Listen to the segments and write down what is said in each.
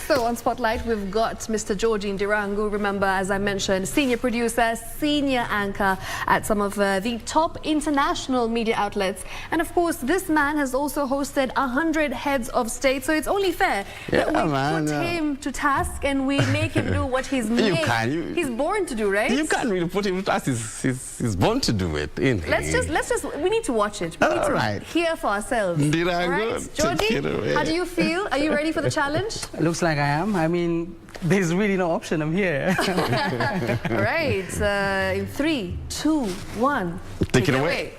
So on Spotlight, we've got Mr. Georgie Ndirangu, remember, as I mentioned, senior producer, senior anchor at some of the top international media outlets. And of course, this man has also hosted 100 heads of state. So it's only fair that we put him to task and we make him do what he's made. He's born to do, right? You can't really put him to task. He's born to do it. Let's just, we need to watch it. We need to hear for ourselves. Ndirangu, right? Georgie, how do you feel? Are you ready for the challenge? Looks like I am. I mean, there's really no option. I'm here. All right. In 3, 2, 1. Take it away.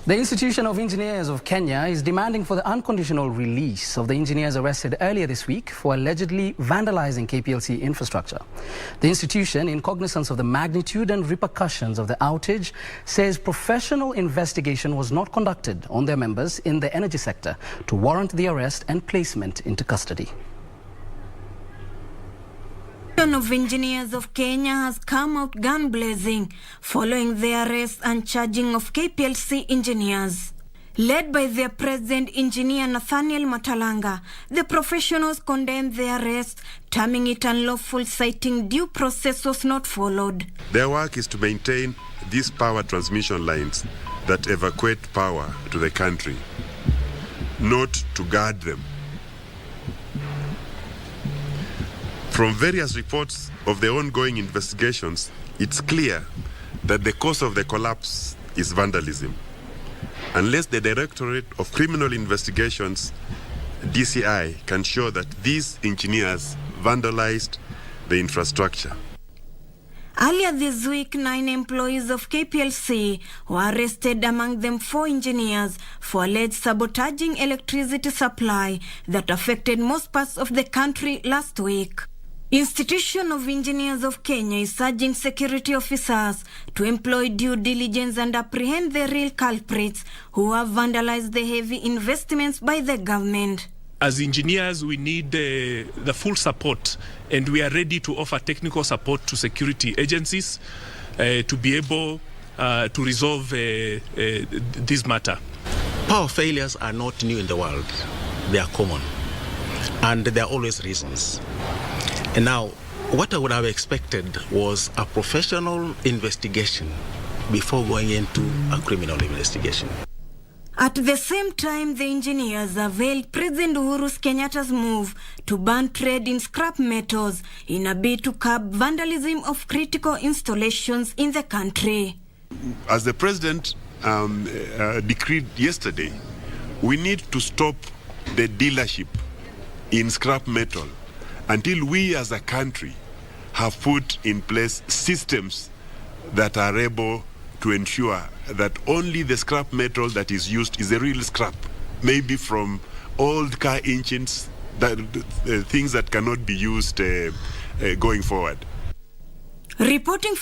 The Institution of Engineers of Kenya is demanding for the unconditional release of the engineers arrested earlier this week for allegedly vandalizing KPLC infrastructure. The institution, in cognizance of the magnitude and repercussions of the outage, says professional investigation was not conducted on their members in the energy sector to warrant the arrest and placement into custody. The Institution of Engineers of Kenya has come out gun blazing following the arrest and charging of KPLC engineers. Led by their president, engineer Nathaniel Matalanga, the professionals condemned the arrest, terming it unlawful, citing due process was not followed. Their work is to maintain these power transmission lines that evacuate power to the country, not to guard them. From various reports of the ongoing investigations, it's clear that the cause of the collapse is vandalism. Unless the Directorate of Criminal Investigations, DCI, can show that these engineers vandalized the infrastructure. Earlier this week, 9 employees of KPLC were arrested, among them 4 engineers, for alleged sabotaging electricity supply that affected most parts of the country last week. Institution of Engineers of Kenya is urging security officers to employ due diligence and apprehend the real culprits who have vandalized the heavy investments by the government. As engineers, we need the full support, and we are ready to offer technical support to security agencies to be able to resolve this matter. Power failures are not new in the world. They are common, and there are always reasons. And now, what I would have expected was a professional investigation before going into a criminal investigation. At the same time, the engineers availed President Uhuru Kenyatta's move to ban trade in scrap metals in a bid to curb vandalism of critical installations in the country. As the President decreed yesterday, we need to stop the dealership in scrap metal until we as a country have put in place systems that are able to ensure that only the scrap metal that is used is the real scrap, maybe from old car engines, things that cannot be used going forward. Reporting for